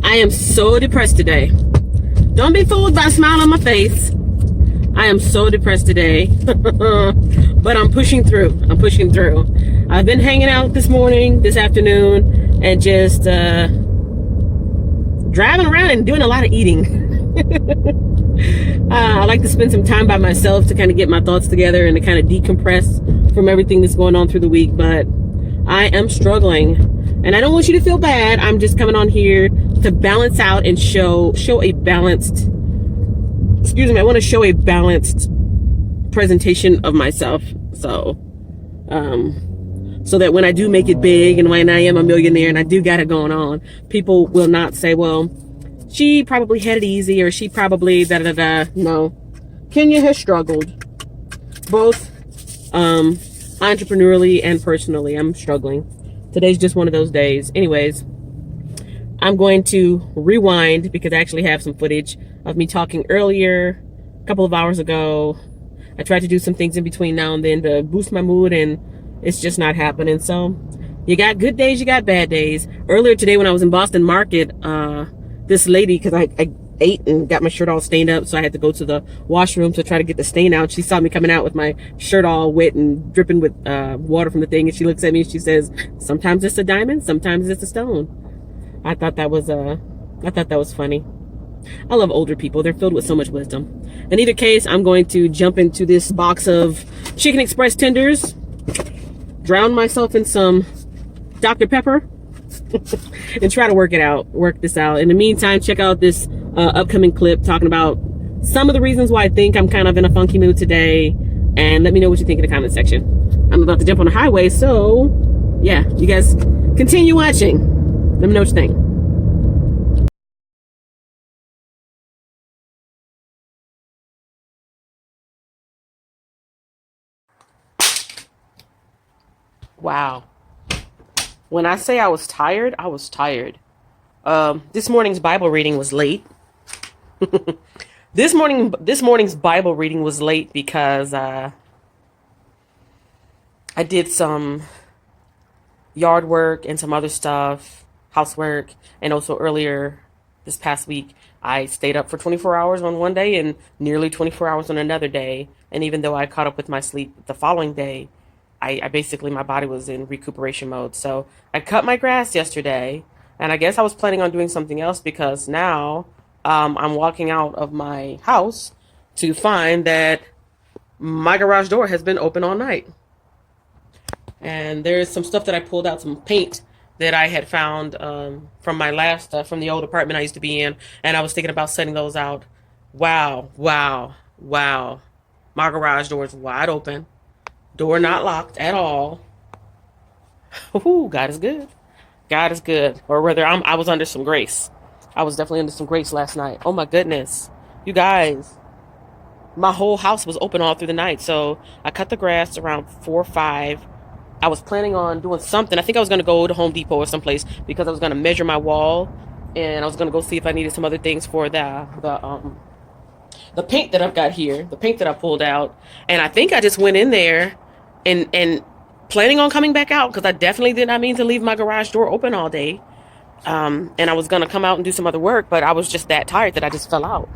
I am so depressed today. Don't be fooled by a smile on my face. I am so depressed today. But I'm pushing through. I've been hanging out this morning, this afternoon, and just driving around and doing a lot of eating. I like to spend some time by myself to kind of get my thoughts together and to kind of decompress from everything that's going on through the week. But I am struggling, and I don't want you to feel bad. I'm just coming on here to balance out and show a balanced, I want to show a balanced presentation of myself. So that when I do make it big and when I am a millionaire and I do got it going on, people will not say, well, she probably had it easy, or she probably da-da-da-da. No. Kenya has struggled. Both entrepreneurially and personally. I'm struggling. Today's just one of those days. Anyways, I'm going to rewind because I actually have some footage of me talking earlier, a couple of hours ago. I tried to do some things in between now and then to boost my mood, and it's just not happening. So you got good days, you got bad days. Earlier today when I was in Boston Market, this lady, because I ate and got my shirt all stained up, so I had to go to the washroom to try to get the stain out. She saw me coming out with my shirt all wet and dripping with water from the thing, and she looks at me and she says, sometimes it's a diamond, sometimes it's a stone. I thought that was funny. I love older people. They're filled with so much wisdom. In either case, I'm going to jump into this box of Chicken Express tenders, drown myself in some Dr. Pepper, and try to work this out. In the meantime, check out this upcoming clip talking about some of the reasons why I think I'm kind of in a funky mood today, and let me know what you think in the comment section. I'm about to jump on the highway, so yeah, you guys continue watching. Let me know what you think. Wow. When I say I was tired, I was tired. This morning's Bible reading was late. This morning's Bible reading was late because I did some yard work and some other stuff, housework, and also earlier this past week, I stayed up for 24 hours on one day and nearly 24 hours on another day. And even though I caught up with my sleep the following day, I basically, my body was in recuperation mode. So I cut my grass yesterday, and I guess I was planning on doing something else because now I'm walking out of my house to find that my garage door has been open all night. And there's some stuff that I pulled out, some paint that I had found from my last, from the old apartment I used to be in, and I was thinking about setting those out. Wow. My garage door is wide open. Door not locked at all. Ooh, God is good. God is good. Or rather, I was under some grace. I was definitely under some grace last night. Oh my goodness. You guys, my whole house was open all through the night. So I cut the grass around 4 or 5. I was planning on doing something. I think I was going to go to Home Depot or someplace because I was going to measure my wall, and I was going to go see if I needed some other things for the paint that I've got here, the paint that I pulled out. And I think I just went in there and planning on coming back out because I definitely did not mean to leave my garage door open all day. And I was going to come out and do some other work, but I was just that tired that I just fell out.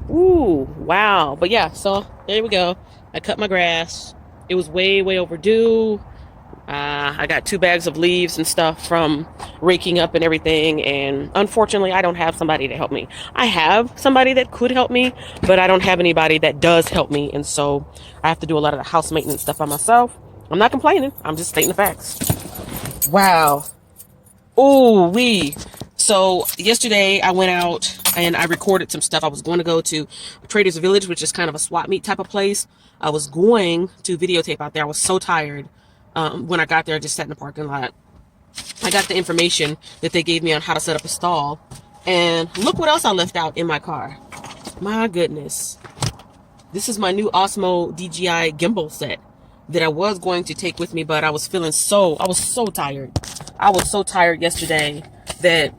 Ooh, wow. But yeah, so there we go. I cut my grass. It was way overdue. I got 2 bags of leaves and stuff from raking up and everything, and unfortunately I don't have somebody to help me. I have somebody that could help me, but I don't have anybody that does help me, and so I have to do a lot of the house maintenance stuff by myself. I'm not complaining, I'm just stating the facts. Wow. Ooh wee. So yesterday I went out and I recorded some stuff. I was going to go to Trader's Village, which is kind of a swap meet type of place. I was going to videotape out there. I was so tired. When I got there, I just sat in the parking lot. I got the information that they gave me on how to set up a stall. And look what else I left out in my car. My goodness. This is my new Osmo DJI gimbal set that I was going to take with me, but I was so tired. I was so tired yesterday that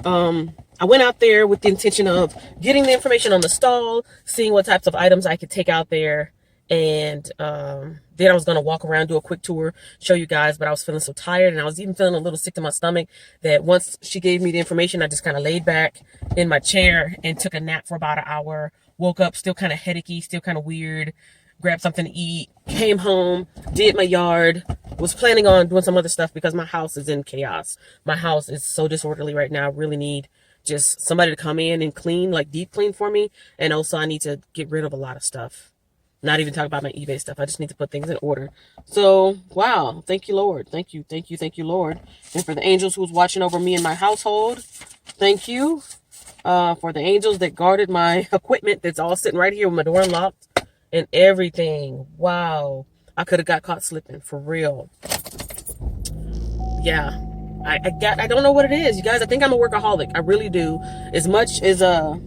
I went out there with the intention of getting the information on the stall, seeing what types of items I could take out there, And then I was gonna walk around, do a quick tour, show you guys, but I was feeling so tired, and I was even feeling a little sick to my stomach that once she gave me the information, I just kind of laid back in my chair and took a nap for about an hour. Woke up still kind of headachy, still kind of weird. Grabbed something to eat, came home, did my yard, was planning on doing some other stuff because my house is in chaos. My house is so disorderly right now. I really need just somebody to come in and clean, like deep clean for me. And also I need to get rid of a lot of stuff. Not even talk about my eBay stuff. I just need to put things in order. So, wow. Thank you, Lord. Thank you, thank you, thank you, Lord. And for the angels who's watching over me and my household, thank you. For the angels that guarded my equipment that's all sitting right here with my door unlocked and everything. Wow. I could have got caught slipping, for real. Yeah. I don't know what it is, you guys. I think I'm a workaholic. I really do. As much as some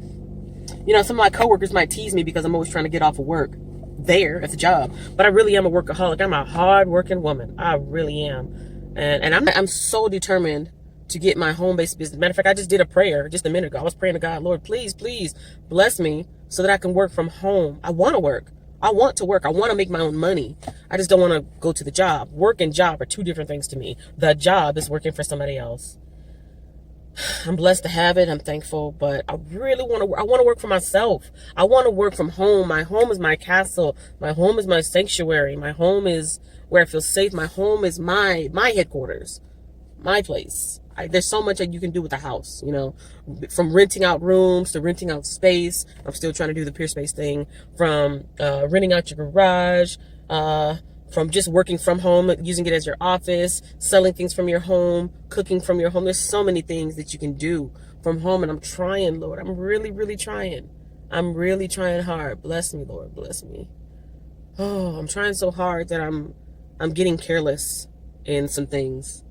of my coworkers might tease me because I'm always trying to get off of work there at the job, but I really am a workaholic. I'm a hard-working woman. I really am, and I'm so determined to get my home-based business. Matter of fact, I just did a prayer just a minute ago. I was praying to God, Lord, please, please bless me so that I can work from home. I want to work. I want to work. I want to make my own money. I just don't want to go to the job. Work and job are two different things to me. The job is working for somebody else. I'm blessed to have it. I'm thankful, but I really want to. I want to work for myself. I want to work from home. My home is my castle. My home is my sanctuary. My home is where I feel safe. My home is my headquarters, my place. There's so much that you can do with a house, from renting out rooms to renting out space. I'm still trying to do the peer space thing. From renting out your garage. From just working from home, using it as your office, selling things from your home, cooking from your home. There's so many things that you can do from home, and I'm trying, Lord. I'm really, really trying. I'm really trying hard. Bless me, Lord. Bless me. Oh, I'm trying so hard that I'm getting careless in some things.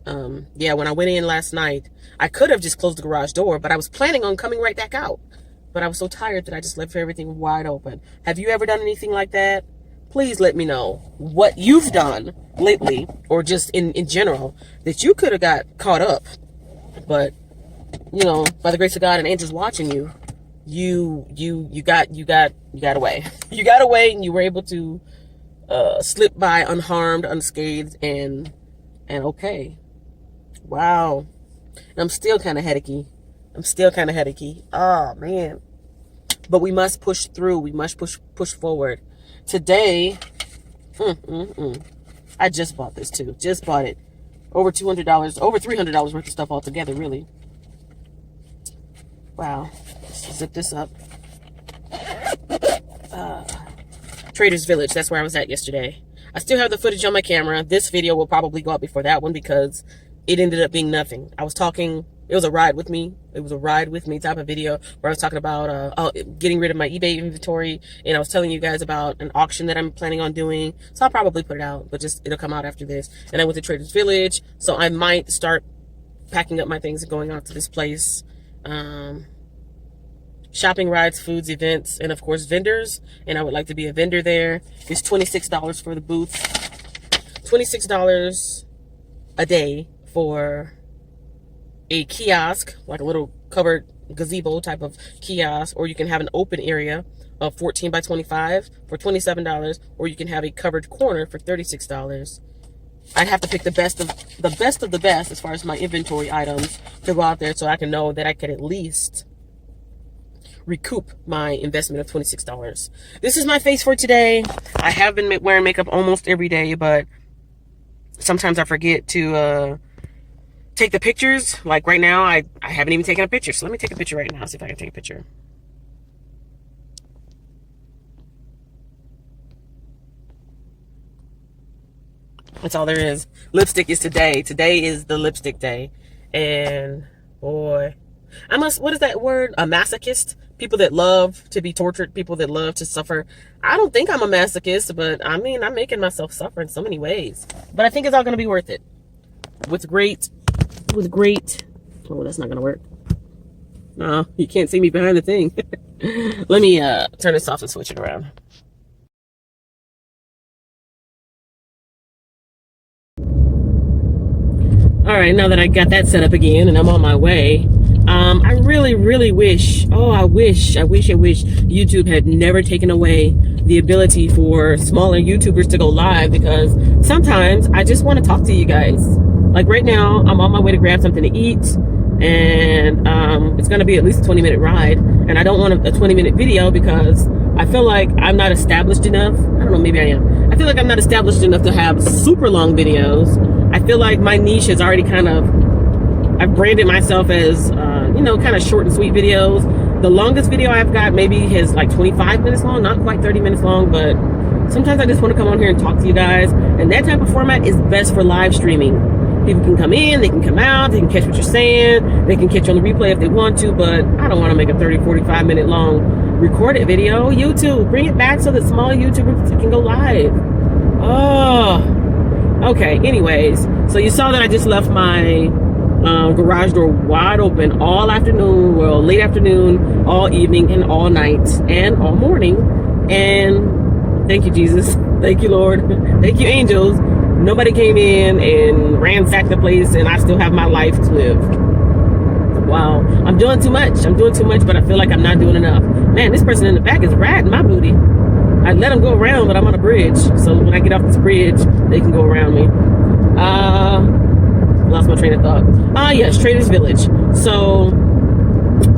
Yeah, when I went in last night, I could have just closed the garage door, but I was planning on coming right back out. But I was so tired that I just left everything wide open. Have you ever done anything like that? Please let me know what you've done lately, or just in general, that you could have got caught up. But, by the grace of God and angels watching you, you got away. You got away, and you were able to slip by unharmed, unscathed, and okay. Wow. And I'm still kind of headachy. Oh, man. But we must push through. We must push forward. Today, I just bought this too. Just bought it. Over $200, over $300 worth of stuff altogether, really. Wow. Let's zip this up. Trader's Village. That's where I was at yesterday. I still have the footage on my camera. This video will probably go up before that one because it ended up being nothing. I was talking. It was a ride with me. It was a ride with me type of video where I was talking about getting rid of my eBay inventory, and I was telling you guys about an auction that I'm planning on doing. So I'll probably put it out, but it'll come out after this. And I went to Trader's Village, so I might start packing up my things and going out to this place. Shopping, rides, foods, events, and of course vendors. And I would like to be a vendor there. It's $26 for the booth. $26 a day for a kiosk, like a little covered gazebo type of kiosk, or you can have an open area of 14 by 25 for $27, or you can have a covered corner for $36. I'd have to pick the best of the best as far as my inventory items to go out there, so I can know that I could at least recoup my investment of $26. This is my face for today. I have been wearing makeup almost every day, but sometimes I forget to take the pictures. Like right now, I haven't even taken a picture. So let me take a picture right now, see if I can take a picture. That's all there is. Lipstick is today. Today is the lipstick day. And boy, what is that word? A masochist? People that love to be tortured, people that love to suffer. I don't think I'm a masochist, but I mean, I'm making myself suffer in so many ways. But I think it's all going to be worth it. With great, oh, that's not going to work. No, you can't see me behind the thing. Let me turn this off and switch it around. All right, now that I got that set up again and I'm on my way, I really, really wish, I wish YouTube had never taken away the ability for smaller YouTubers to go live, because sometimes I just want to talk to you guys. Like right now, I'm on my way to grab something to eat, and it's going to be at least a 20-minute ride, and I don't want a 20-minute video because I feel like I'm not established enough. I don't know, maybe I am. I feel like I'm not established enough to have super long videos. I feel like my niche is already I've branded myself as, kind of short and sweet videos. The longest video I've got maybe is like 25 minutes long, not quite 30 minutes long, but sometimes I just want to come on here and talk to you guys. And that type of format is best for live streaming. People can come in, they can come out, they can catch what you're saying, they can catch you on the replay if they want to, but I don't want to make a 30, 45 minute long recorded video. YouTube, bring it back so that small YouTubers can go live. Oh, okay. Anyways, so you saw that I just left my garage door wide open all afternoon, well, late afternoon, all evening, and all night, and all morning. And thank you, Jesus. Thank you, Lord. Thank you, angels. Nobody came in and ransacked the place, and I still have my life to live. Wow. I'm doing too much, but I feel like I'm not doing enough. Man, this person in the back is riding my booty. I let them go around, but I'm on a bridge. So when I get off this bridge, they can go around me. Lost my train of thought. Yes, Traders Village. So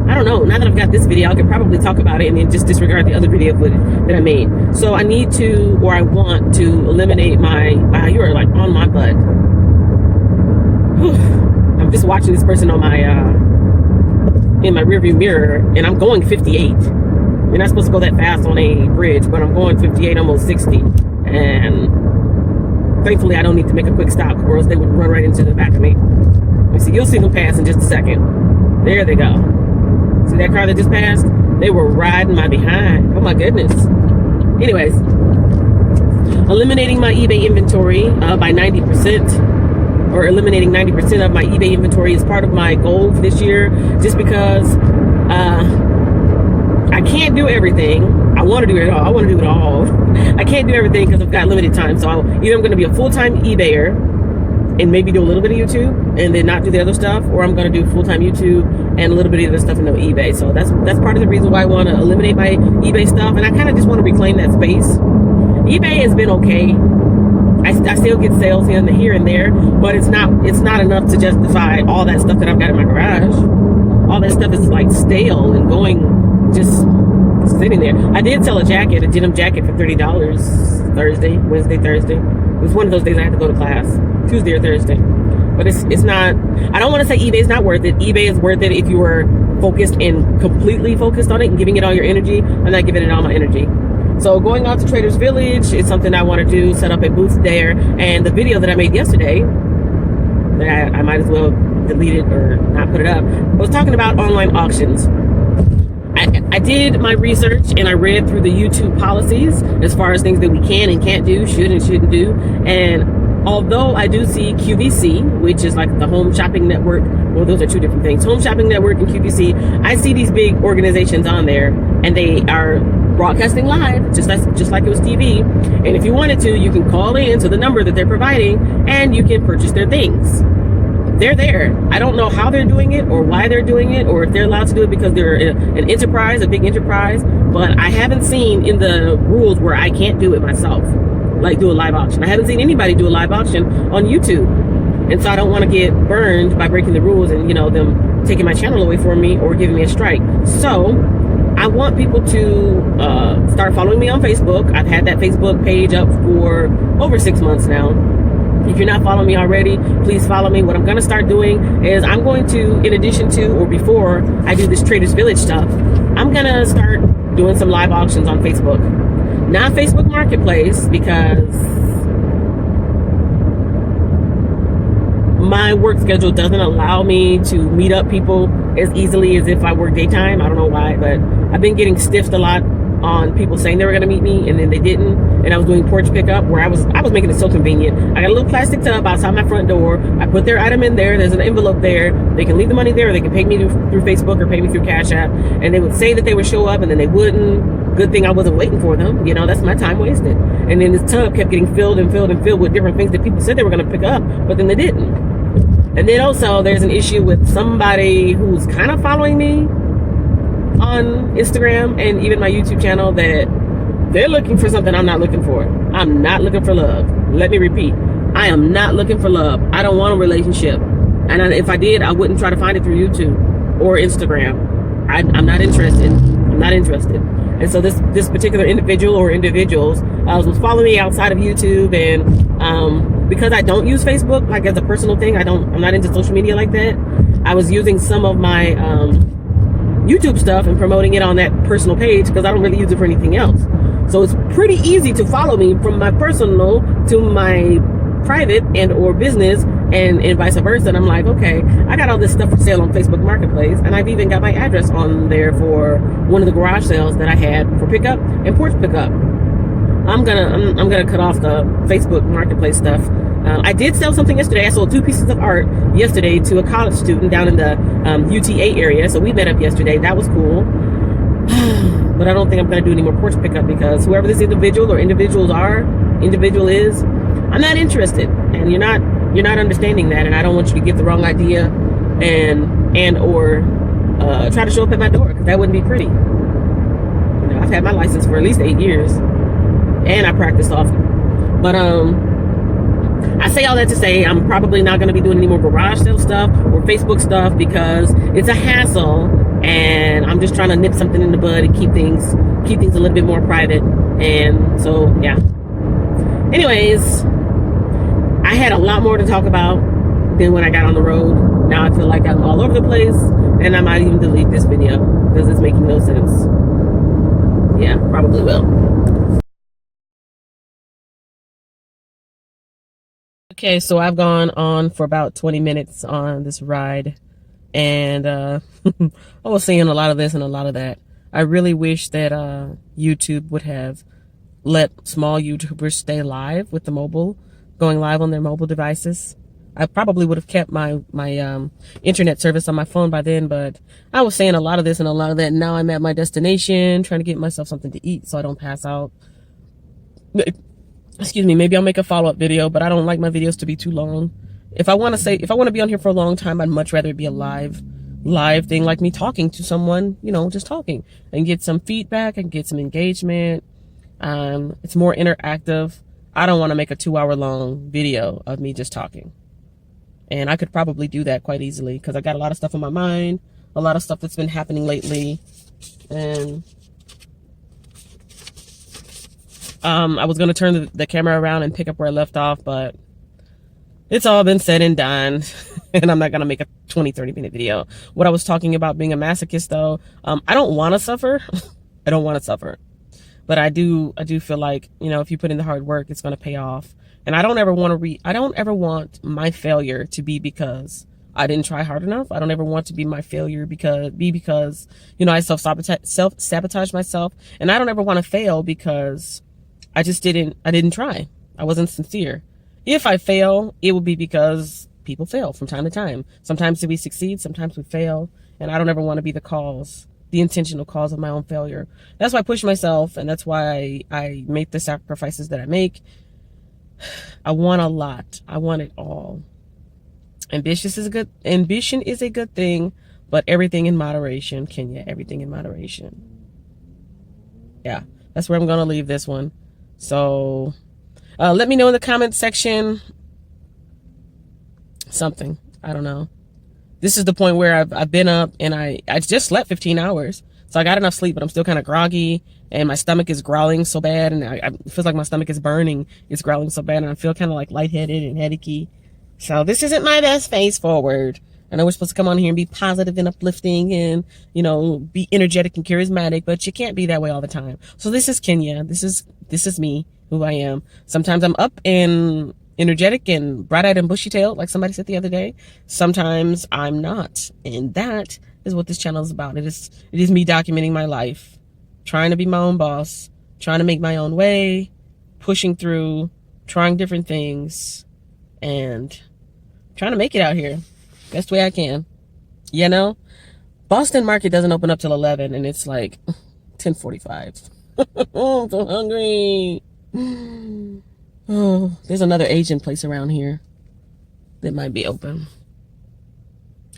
I don't know, now that I've got this video, I could probably talk about it and then just disregard the other video footage that I made. So I need to, or I want to eliminate my, you are like on my butt. Whew. I'm just watching this person on my, in my rearview mirror, and I'm going 58. You're not supposed to go that fast on a bridge, but I'm going 58, almost 60. And thankfully, I don't need to make a quick stop, or else they would run right into the back of me. Let me see. You'll see them pass in just a second. There they go. See that car that just passed? They were riding my behind. Oh my goodness. Anyways, eliminating my eBay inventory by 90%, or eliminating 90% of my eBay inventory is part of my goal for this year, just because I can't do everything. I want to do it all. I want to do it all. I can't do everything because I've got limited time. So either I'm going to be a full-time eBayer and maybe do a little bit of YouTube and then not do the other stuff, or I'm going to do full-time YouTube and a little bit of the other stuff and no eBay. So that's part of the reason why I want to eliminate my eBay stuff, and I kind of just want to reclaim that space. eBay has been okay. I still get sales here and there, but it's not enough to justify all that stuff that I've got in my garage. All that stuff is like stale and going, just sitting there. I did sell a denim jacket for $30 Wednesday, Thursday. It was one of those days I had to go to class, Tuesday or Thursday. But it's not, I don't want to say eBay is not worth it. eBay is worth it if you are focused and completely focused on it and giving it all your energy. I'm not giving it all my energy. So going on to Traders Village is something I want to do, set up a booth there. And the video that I made yesterday, that I might as well delete it or not put it up, I was talking about online auctions. I did my research and I read through the YouTube policies as far as things that we can and can't do, should and shouldn't do. And although I do see QVC, which is like the Home Shopping Network, well, those are two different things. Home Shopping Network and QVC, I see these big organizations on there, and they are broadcasting live, just like it was TV. And if you wanted to, you can call in to the number that they're providing, and you can purchase their things. They're there. I don't know how they're doing it or why they're doing it, or if they're allowed to do it because they're an enterprise, a big enterprise, but I haven't seen in the rules where I can't do it myself, like do a live auction. I haven't seen anybody do a live auction on YouTube. And so I don't want to get burned by breaking the rules and, them taking my channel away from me or giving me a strike. So I want people to start following me on Facebook. I've had that Facebook page up for over 6 months now. If you're not following me already, please follow me. What I'm going to start doing is I'm going to, in addition to or before I do this Traders Village stuff, I'm going to start doing some live auctions on Facebook. Not Facebook Marketplace, because my work schedule doesn't allow me to meet up people as easily as if I work daytime. I don't know why, but I've been getting stiffed a lot on people saying they were going to meet me and then they didn't. And I was doing porch pickup where I was making it so convenient. I got a little plastic tub outside my front door. I put their item in there. There's an envelope there. They can leave the money there, or they can pay me through Facebook or pay me through Cash App. And they would say that they would show up and then they wouldn't. Good thing I wasn't waiting for them. That's my time wasted. And then this tub kept getting filled and filled and filled with different things that people said they were going to pick up, but then they didn't. And then also there's an issue with somebody who's kind of following me on Instagram and even my YouTube channel, that they're looking for something I'm not looking for. I'm not looking for love. Let me repeat. I am not looking for love. I don't want a relationship. And if I did, I wouldn't try to find it through YouTube or Instagram. I'm not interested. I'm not interested. And so this particular individual or individuals was following me outside of YouTube, and because I don't use Facebook like as a personal thing, I'm not into social media like that. I was using some of my YouTube stuff and promoting it on that personal page because I don't really use it for anything else. So it's pretty easy to follow me from my personal to my private and or business, and vice versa. And I'm like, okay, I got all this stuff for sale on Facebook Marketplace, and I've even got my address on there for one of the garage sales that I had for pickup and porch pickup. I'm gonna cut off the Facebook Marketplace stuff. I did sell something yesterday. I sold 2 pieces of art yesterday to a college student down in the UTA area. So we met up yesterday. That was cool. But I don't think I'm gonna do any more porch pickup because whoever this individual or individual is, I'm not interested, and you're not understanding that, and I don't want you to get the wrong idea and or try to show up at my door, because that wouldn't be pretty. You know, I've had my license for at least 8 years, and I practice often. But I say all that to say I'm probably not going to be doing any more garage sale stuff or Facebook stuff because it's a hassle, and I'm just trying to nip something in the bud and keep things a little bit more private. And so yeah. Anyways, I had a lot more to talk about than when I got on the road. Now I feel like I'm all over the place, and I might even delete this video because it's making no sense. Yeah, probably will. Okay, so I've gone on for about 20 minutes on this ride, and I was seeing a lot of this and a lot of that. I really wish that YouTube would have let small YouTubers stay live with the mobile, going live on their mobile devices. I probably would have kept my internet service on my phone by then, but I was saying a lot of this and a lot of that. And now I'm at my destination trying to get myself something to eat so I don't pass out. Excuse me, maybe I'll make a follow-up video, but I don't like my videos to be too long. If I want to be on here for a long time, I'd much rather it be a live thing, like me talking to someone, you know, just talking, and get some feedback and get some engagement. It's more interactive. I don't want to make a 2-hour long video of me just talking. And I could probably do that quite easily because I got a lot of stuff on my mind, a lot of stuff that's been happening lately. And I was going to turn the camera around and pick up where I left off, but it's all been said and done. And I'm not going to make a 20-30 minute video. What I was talking about being a masochist though, I don't want to suffer. I don't want to suffer. But I do feel like, you know, if you put in the hard work, it's going to pay off. And I don't ever want my failure to be because I didn't try hard enough. I don't ever want to be my failure because, you know, I self-sabotage myself. And I don't ever want to fail because I didn't try. I wasn't sincere. If I fail, it will be because people fail from time to time. Sometimes we succeed, sometimes we fail. And I don't ever want to be the intentional cause of my own failure. That's why I push myself, and that's why I make the sacrifices that I make. I want a lot. I want it all. Ambition is a good thing, but everything in moderation, Kenya. Everything in moderation. Yeah, that's where I'm gonna leave this one. So let me know in the comment section something. I don't know. This is the point where I've been up and I just slept 15 hours. So I got enough sleep, but I'm still kind of groggy and my stomach is growling so bad. And it feels like my stomach is burning. It's growling so bad and I feel kind of like lightheaded and headachy. So this isn't my best face forward. I know we're supposed to come on here and be positive and uplifting and, you know, be energetic and charismatic, but you can't be that way all the time. So this is Kenya. This is me, who I am. Sometimes I'm up and energetic and bright-eyed and bushy-tailed, like somebody said the other day. Sometimes I'm not. And that is what this channel is about. It is me documenting my life, trying to be my own boss, trying to make my own way, pushing through, trying different things, and trying to make it out here best way I can. You know, Boston market doesn't open up till 11 and it's like 10:45. I'm so hungry. Oh, there's another Asian place around here that might be open.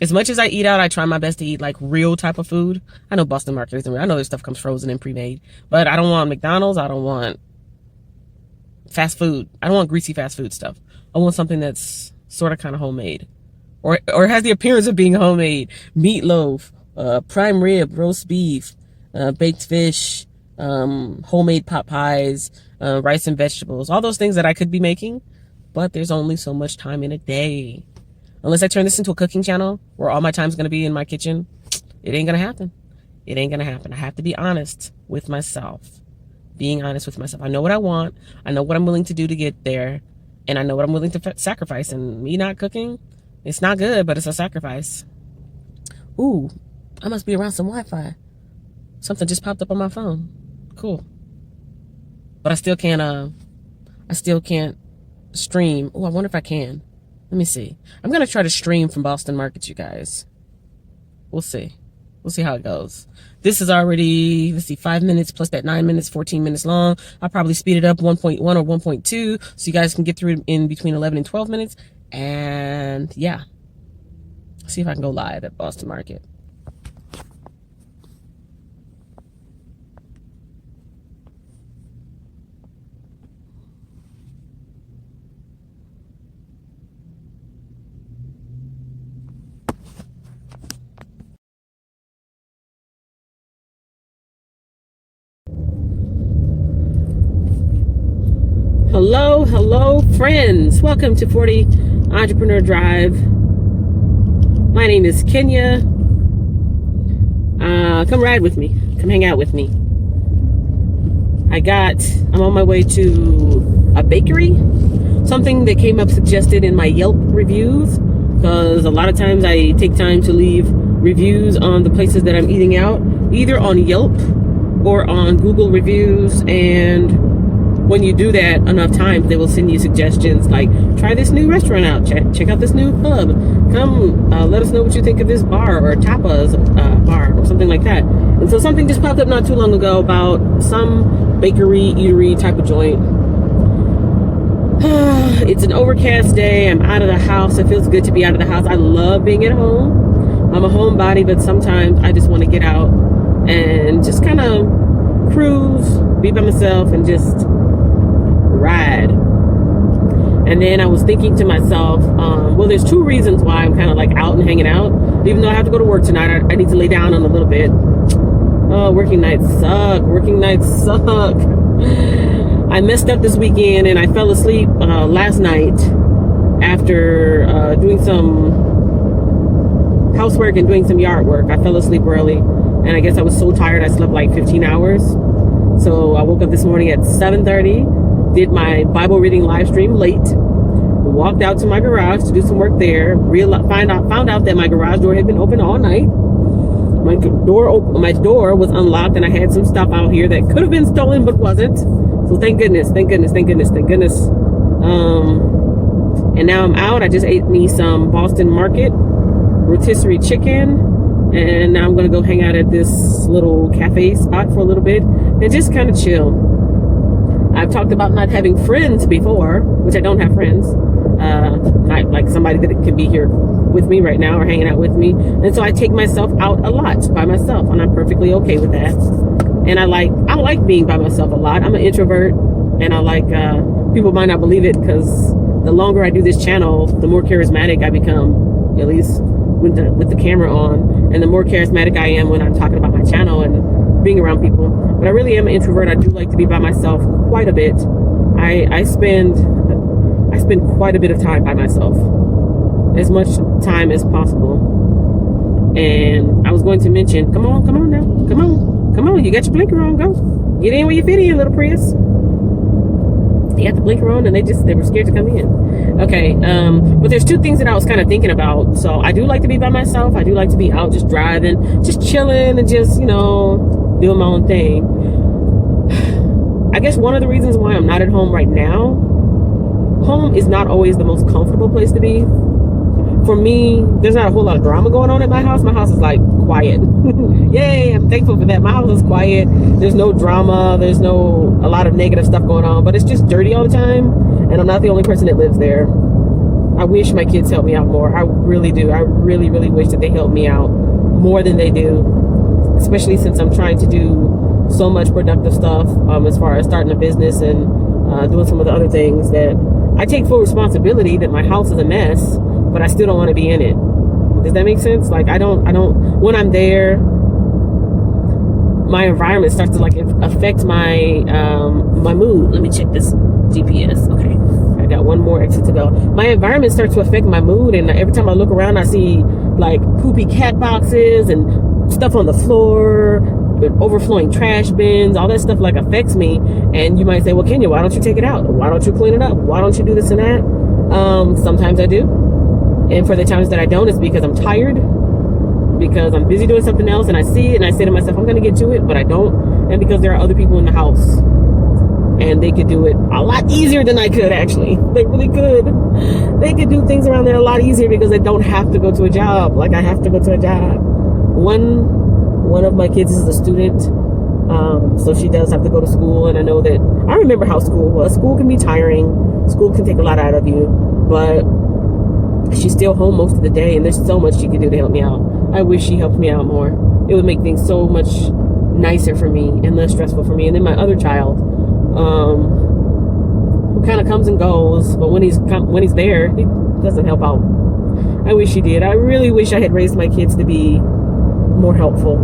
As much as I eat out, I try my best to eat like real type of food. I know Boston Market isn't real. I know this stuff comes frozen and pre-made, but I don't want McDonald's. I don't want fast food. I don't want greasy fast food stuff. I want something that's sort of kind of homemade, or has the appearance of being homemade. Meatloaf, prime rib, roast beef, baked fish, homemade pot pies, rice and vegetables. All those things that I could be making, but there's only so much time in a day. Unless I turn this into a cooking channel where all my time's going to be in my kitchen, it ain't going to happen. It ain't going to happen. I have to be honest with myself. Being honest with myself. I know what I want. I know what I'm willing to do to get there. And I know what I'm willing to sacrifice. And me not cooking, it's not good, but it's a sacrifice. Ooh, I must be around some Wi-Fi. Something just popped up on my phone. Cool. But I still can't stream. Oh, I wonder if I can. Let me see. I'm going to try to stream from Boston Market, you guys. We'll see. We'll see how it goes. This is already, let's see, 5 minutes plus that 9 minutes, 14 minutes long. I'll probably speed it up 1.1 or 1.2 so you guys can get through it in between 11 and 12 minutes. And yeah, see if I can go live at Boston Market. Hello, friends. Welcome to 40 Entrepreneur Drive. My name is Kenya. Come ride with me. Come hang out with me. I'm on my way to a bakery. Something that came up suggested in my Yelp reviews, because a lot of times I take time to leave reviews on the places that I'm eating out, either on Yelp or on Google reviews. And when you do that enough times, they will send you suggestions like, try this new restaurant out, check out this new pub, come let us know what you think of this bar or tapas bar or something like that. And so something just popped up not too long ago about some bakery, eatery type of joint. It's an overcast day. I'm out of the house. It feels good to be out of the house. I love being at home. I'm a homebody, but sometimes I just want to get out and just kind of cruise, be by myself, and just ride. And then I was thinking to myself, well, there's two reasons why I'm kind of like out and hanging out. Even though I have to go to work tonight, I need to lay down on a little bit. Oh, working nights suck. I messed up this weekend and I fell asleep last night after doing some housework and doing some yard work. I fell asleep early, and I guess I was so tired I slept like 15 hours. So I woke up this morning at 7:30. Did my Bible reading live stream late, walked out to my garage to do some work there, found out that my garage door had been open all night. My door was unlocked, and I had some stuff out here that could have been stolen but wasn't. So thank goodness. And now I'm out. I just ate me some Boston Market rotisserie chicken, and now I'm gonna go hang out at this little cafe spot for a little bit and just kind of chill. I've talked about not having friends before, which I don't have friends. Not like somebody that can be here with me right now or hanging out with me. And so I take myself out a lot by myself, and I'm perfectly okay with that. And I like being by myself a lot. I'm an introvert, and I like, people might not believe it, because the longer I do this channel, the more charismatic I become, at least with the camera on, and the more charismatic I am when I'm talking about my channel and being around people. But I really am an introvert. I do like to be by myself quite a bit. I spend quite a bit of time by myself, as much time as possible. And I was going to mention, come on now, come on, you got your blinker on, go get in where you fit in, little Prius. They got the blinker on, and they were scared to come in. Okay, but there's two things that I was kind of thinking about. So I do like to be by myself. I do like to be out just driving, just chilling, and just, doing my own thing. I guess one of the reasons why I'm not at home right now, home is not always the most comfortable place to be. For me, there's not a whole lot of drama going on at my house. My house is like quiet. Yay, I'm thankful for that. My house is quiet. There's no drama. There's a lot of negative stuff going on, but it's just dirty all the time. And I'm not the only person that lives there. I wish my kids helped me out more. I really do. I really, really wish that they helped me out more than they do, especially since I'm trying to do so much productive stuff as far as starting a business and doing some of the other things that I take full responsibility that my house is a mess, but I still don't want to be in it. Does that make sense? Like I don't, when I'm there, my environment starts to like affect my, my mood. Let me check this GPS. Okay. I got one more exit to go. My environment starts to affect my mood, and every time I look around, I see like poopy cat boxes and stuff on the floor, overflowing trash bins. All that stuff like affects me. And you might say, well, Kenya, why don't you take it out? Why don't you clean it up? Why don't you do this and that? Sometimes I do, and for the times that I don't, it's because I'm tired, because I'm busy doing something else, and I see it and I say to myself, I'm gonna get to it, but I don't. And because there are other people in the house and they could do it a lot easier than I could. Actually, they really could. They could do things around there a lot easier because they don't have to go to a job like I have to go to a job. One of my kids is a student, so she does have to go to school, and I know that I remember how school was. School can be tiring. School can take a lot out of you, but she's still home most of the day, and there's so much she could do to help me out. I wish she helped me out more. It would make things so much nicer for me and less stressful for me. And then my other child, who kind of comes and goes, but when he's there, he doesn't help out. I wish he did. I really wish I had raised my kids to be more helpful.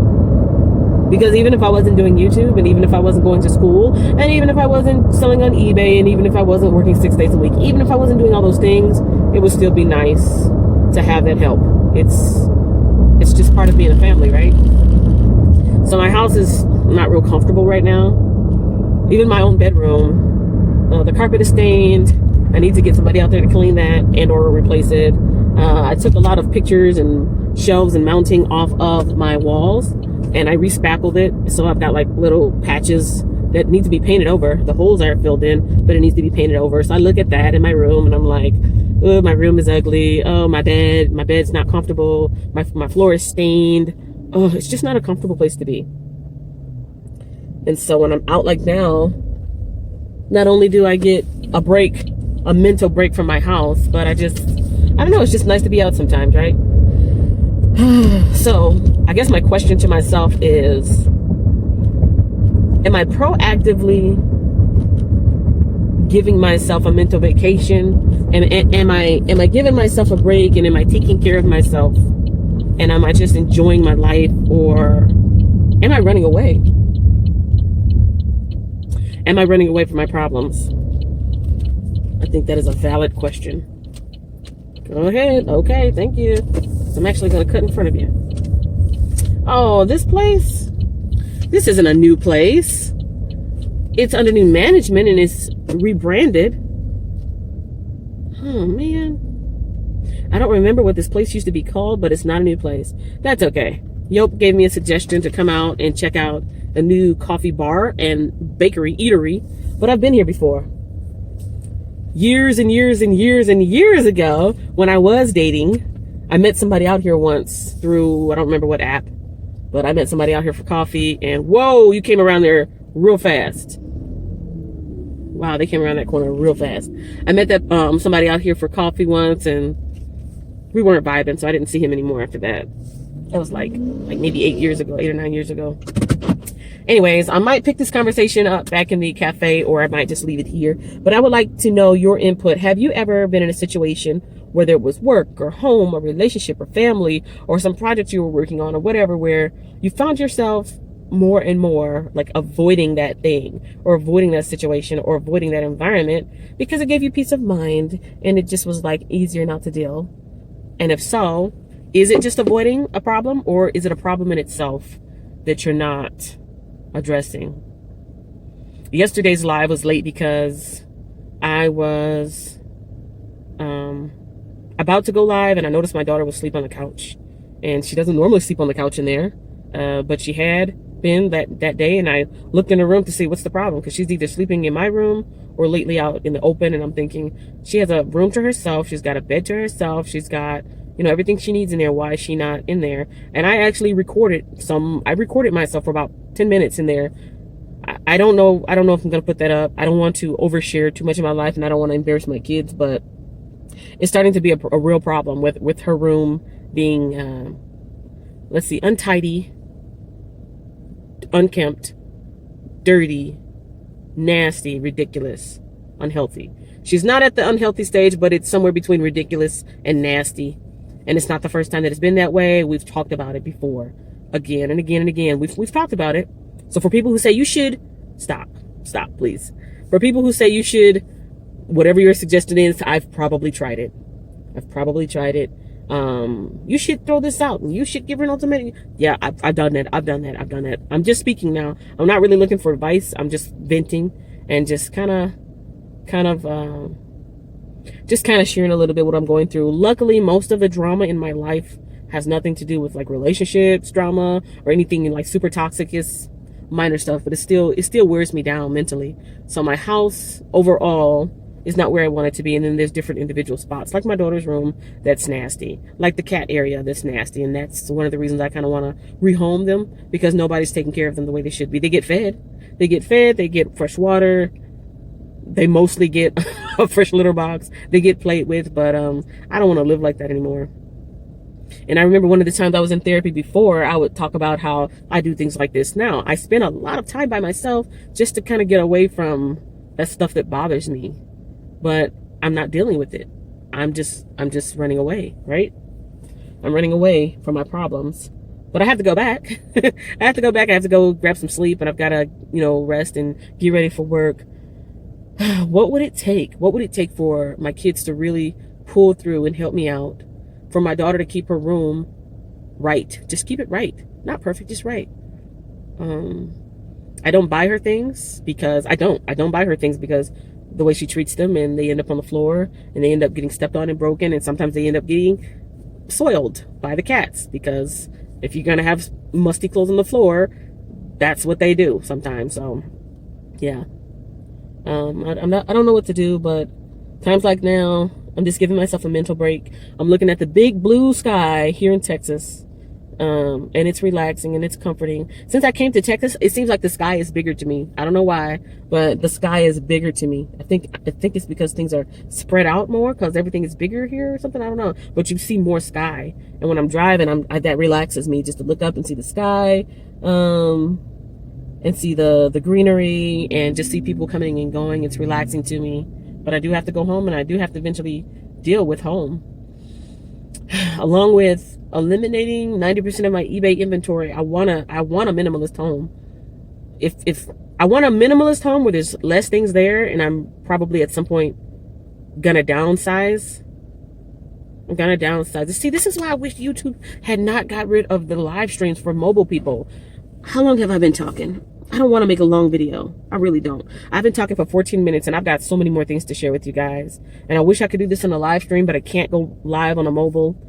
Because even if I wasn't doing YouTube, and even if I wasn't going to school, and even if I wasn't selling on eBay, and even if I wasn't working 6 days a week, even if I wasn't doing all those things, it would still be nice to have that help. It's just part of being a family, right? So my house is not real comfortable right now. Even my own bedroom, the carpet is stained. I need to get somebody out there to clean that and or replace it. I took a lot of pictures and shelves and mounting off of my walls, and I respackled it. So I've got like little patches that need to be painted over. The holes are filled in, but it needs to be painted over. So I look at that in my room and I'm like, oh, my room is ugly. Oh, my bed's not comfortable. My floor is stained. Oh, it's just not a comfortable place to be. And so when I'm out like now, not only do I get a break, a mental break from my house, but I don't know, it's just nice to be out sometimes, right? So I guess my question to myself is, am I proactively giving myself a mental vacation? Am I giving myself a break, and am I taking care of myself? And am I just enjoying my life, or am I running away? Am I running away from my problems? I think that is a valid question. Go ahead. Okay, thank you. I'm actually going to cut in front of you. Oh, this place? This isn't a new place. It's under new management and it's rebranded. Oh, man. I don't remember what this place used to be called, but it's not a new place. That's okay. Yelp gave me a suggestion to come out and check out a new coffee bar and bakery, eatery, but I've been here before. Years and years and years and years ago, when I was dating, I met somebody out here once through, I don't remember what app, but I met somebody out here for coffee, and whoa, you came around there real fast. Wow, they came around that corner real fast. I met that somebody out here for coffee once, and we weren't vibing, so I didn't see him anymore after that. That was like maybe 8 or 9 years ago. Anyways, I might pick this conversation up back in the cafe, or I might just leave it here. But I would like to know your input. Have you ever been in a situation, whether it was work or home or relationship or family or some project you were working on or whatever, where you found yourself more and more like avoiding that thing or avoiding that situation or avoiding that environment because it gave you peace of mind and it just was like easier not to deal? And if so, is it just avoiding a problem, or is it a problem in itself that you're not addressing? Yesterday's live was late because I was about to go live, and I noticed my daughter was asleep on the couch, and she doesn't normally sleep on the couch in there, but she had been that day, and I looked in her room to see what's the problem, because she's either sleeping in my room or lately out in the open, and I'm thinking she has a room to herself, she's got a bed to herself, she's got everything she needs in there. Why is she not in there? And I actually recorded myself for about 10 minutes in there. I don't know if I'm going to put that up. I don't want to overshare too much of my life, and I don't want to embarrass my kids, but It's starting to be a real problem with her room being, let's see, untidy, unkempt, dirty, nasty, ridiculous, unhealthy. She's not at the unhealthy stage, but it's somewhere between ridiculous and nasty. And it's not the first time that it's been that way. We've talked about it before, again and again and again. We've talked about it. So for people who say you should, stop, please. For people who say you should, whatever your suggestion is, I've probably tried it. You should throw this out and you should give her an ultimatum. Yeah, I've done that. I'm just speaking now. I'm not really looking for advice. I'm just venting and just kind of sharing a little bit what I'm going through. Luckily, most of the drama in my life has nothing to do with like relationships drama or anything like super toxic. It's minor stuff, but it still wears me down mentally. So my house overall is not where I want it to be. And then there's different individual spots, like my daughter's room, that's nasty, like the cat area that's nasty. And that's one of the reasons I kind of want to rehome them, because nobody's taking care of them the way they should be. They get fed, they get fresh water. They mostly get a fresh litter box. They get played with, but I don't want to live like that anymore. And I remember one of the times I was in therapy before, I would talk about how I do things like this now. I spend a lot of time by myself just to kind of get away from that stuff that bothers me. But I'm not dealing with it. I'm just running away, right? I'm running away from my problems. But I have to go back. I have to go grab some sleep, and I've got to, rest and get ready for work. What would it take? What would it take for my kids to really pull through and help me out? For my daughter to keep her room right. Just keep it right. Not perfect, just right. I don't buy her things because I don't buy her things because the way she treats them, and they end up on the floor and they end up getting stepped on and broken, and sometimes they end up getting soiled by the cats, because if you're gonna have musty clothes on the floor, that's what they do sometimes. So yeah, I don't know what to do, but times like now, I'm just giving myself a mental break. I'm looking at the big blue sky here in Texas. And it's relaxing and it's comforting. Since I came to Texas, it seems like the sky is bigger to me. I don't know why, but the sky is bigger to me. I think it's because things are spread out more, because everything is bigger here or something. I don't know, but you see more sky. And when I'm driving, that relaxes me, just to look up and see the sky, and see the greenery, and just see people coming and going. It's relaxing to me. But I do have to go home, and I do have to eventually deal with home. Along with eliminating 90% of my eBay inventory, I want a minimalist home. If I want a minimalist home where there's less things there, and I'm probably at some point gonna downsize. I'm gonna downsize. See, this is why I wish YouTube had not got rid of the live streams for mobile people. How long have I been talking? I don't want to make a long video. I really don't. I've been talking for 14 minutes and I've got so many more things to share with you guys. And I wish I could do this on a live stream, but I can't go live on a mobile.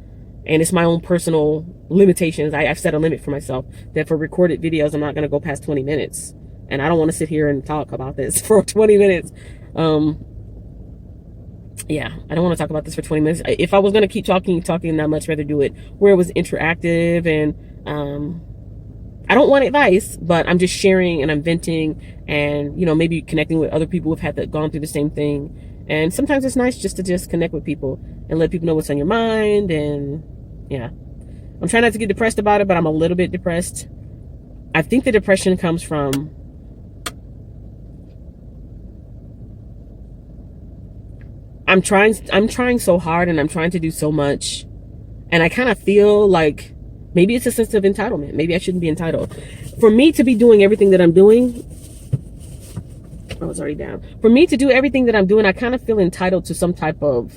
And it's my own personal limitations. I've set a limit for myself that for recorded videos, I'm not going to go past 20 minutes. And I don't want to sit here and talk about this for 20 minutes. Yeah, I don't want to talk about this for 20 minutes. If I was going to keep talking, I'd much rather do it where it was interactive, and I don't want advice, but I'm just sharing and I'm venting, and maybe connecting with other people who've gone through the same thing. And sometimes it's nice just to connect with people and let people know what's on your mind. And yeah, I'm trying not to get depressed about it, but I'm a little bit depressed. I think the depression comes from I'm trying so hard, and I'm trying to do so much, and I kind of feel like maybe it's a sense of entitlement. Maybe I shouldn't be entitled. For me to be doing everything that I'm doing, I was already down. For me to do everything that I'm doing, I kind of feel entitled to some type of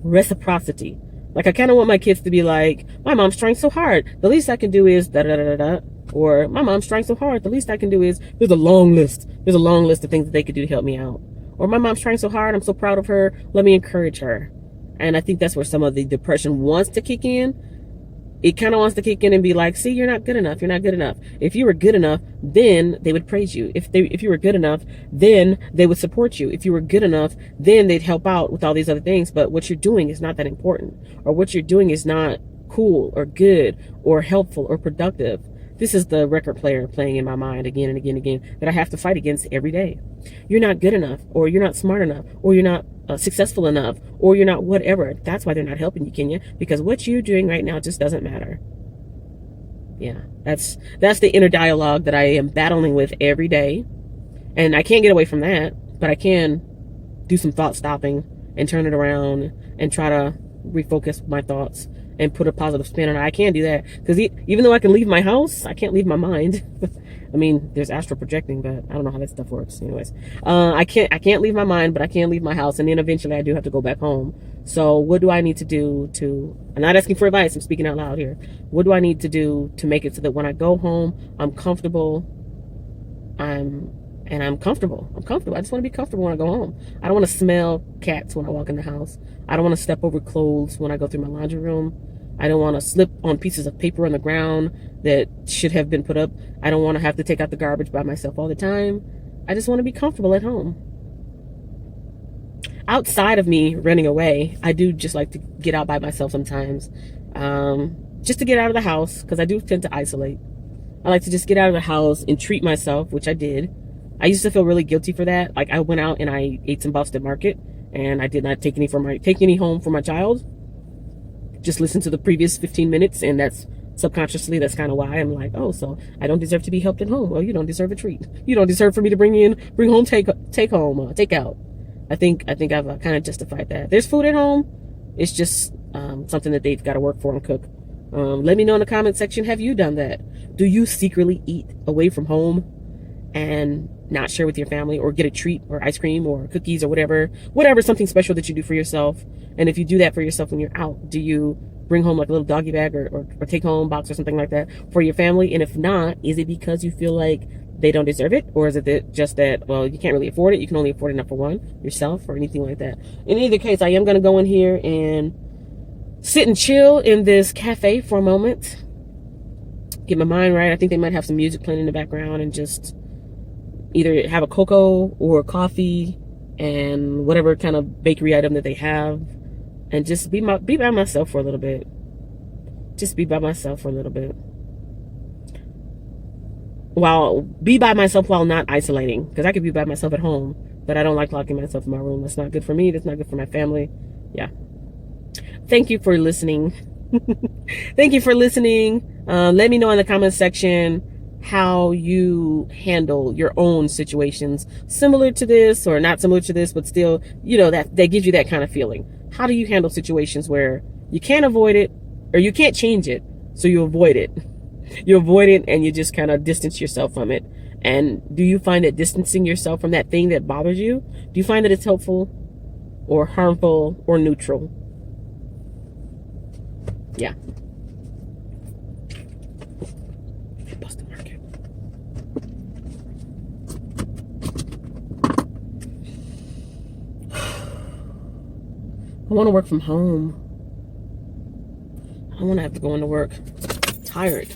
reciprocity. Like, I kind of want my kids to be like, my mom's trying so hard, the least I can do is da da da da da. Or my mom's trying so hard, the least I can do is, there's a long list of things that they could do to help me out. Or my mom's trying so hard, I'm so proud of her, let me encourage her. And I think that's where some of the depression wants to kick in. It kind of wants to kick in and be like, see, you're not good enough. If you were good enough, then they would praise you. If you were good enough, then they would support you. If you were good enough, then they'd help out with all these other things. But what you're doing is not that important, or what you're doing is not cool or good or helpful or productive. This is the record player playing in my mind again and again and again that I have to fight against every day. You're not good enough, or you're not smart enough, or you're not successful enough, or you're not whatever. That's why they're not helping you, Kenya, because what you're doing right now just doesn't matter. Yeah, that's the inner dialogue that I am battling with every day, and I can't get away from that, but I can do some thought stopping and turn it around and try to refocus my thoughts and put a positive spin on it. I can do that because even though I can leave my house, I can't leave my mind. I mean, there's astral projecting, but I don't know how that stuff works. Anyways, I can't leave my mind, but I can leave my house, and then eventually I do have to go back home. So what do I need to do to? I'm not asking for advice. I'm speaking out loud here. What do I need to do to make it so that when I go home, I'm comfortable? I'm comfortable. I'm comfortable. I just want to be comfortable when I go home. I don't want to smell cats when I walk in the house. I don't want to step over clothes when I go through my laundry room. I don't want to slip on pieces of paper on the ground that should have been put up. I don't want to have to take out the garbage by myself all the time. I just want to be comfortable at home. Outside of me running away, I do just like to get out by myself sometimes, just to get out of the house because I do tend to isolate. I like to just get out of the house and treat myself, which I did. I used to feel really guilty for that. Like I went out and I ate some Boston Market, and I did not take any home for my child. Just listen to the previous 15 minutes, and that's subconsciously that's kind of why I'm like, oh, so I don't deserve to be helped at home. Well, you don't deserve a treat. You don't deserve for me to bring home, take home, take out. I think I've kind of justified that. There's food at home. It's just something that they've got to work for and cook. Let me know in the comment section. Have you done that? Do you secretly eat away from home and not share with your family, or get a treat or ice cream or cookies or whatever something special that you do for yourself? And if you do that for yourself when you're out, do you bring home like a little doggy bag or take home box or something like that for your family? And if not, is it because you feel like they don't deserve it, or is it just that, well, you can't really afford it, you can only afford enough for one yourself, or anything like that? In either case, I am going to go in here and sit and chill in this cafe for a moment, get my mind right. I think they might have some music playing in the background, and just either have a cocoa or coffee and whatever kind of bakery item that they have, and just be by myself for a little bit. Just be by myself for a little bit. Be by myself while not isolating, because I could be by myself at home, but I don't like locking myself in my room. That's not good for me. That's not good for my family. Yeah. Thank you for listening. Thank you for listening. Let me know in the comment section how you handle your own situations, similar to this or not similar to this, but still, that gives you that kind of feeling. How do you handle situations where you can't avoid it, or you can't change it, so you avoid it? You avoid it and you just kind of distance yourself from it. And do you find that distancing yourself from that thing that bothers you, do you find that it's helpful or harmful or neutral? Yeah. Boston Market. I want to work from home. I want to have to go into work. I'm tired.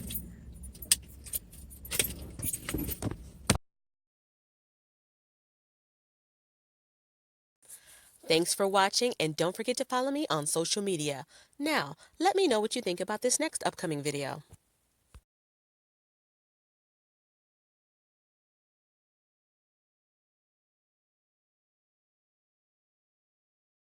Thanks for watching, and don't forget to follow me on social media. Now, let me know what you think about this next upcoming video.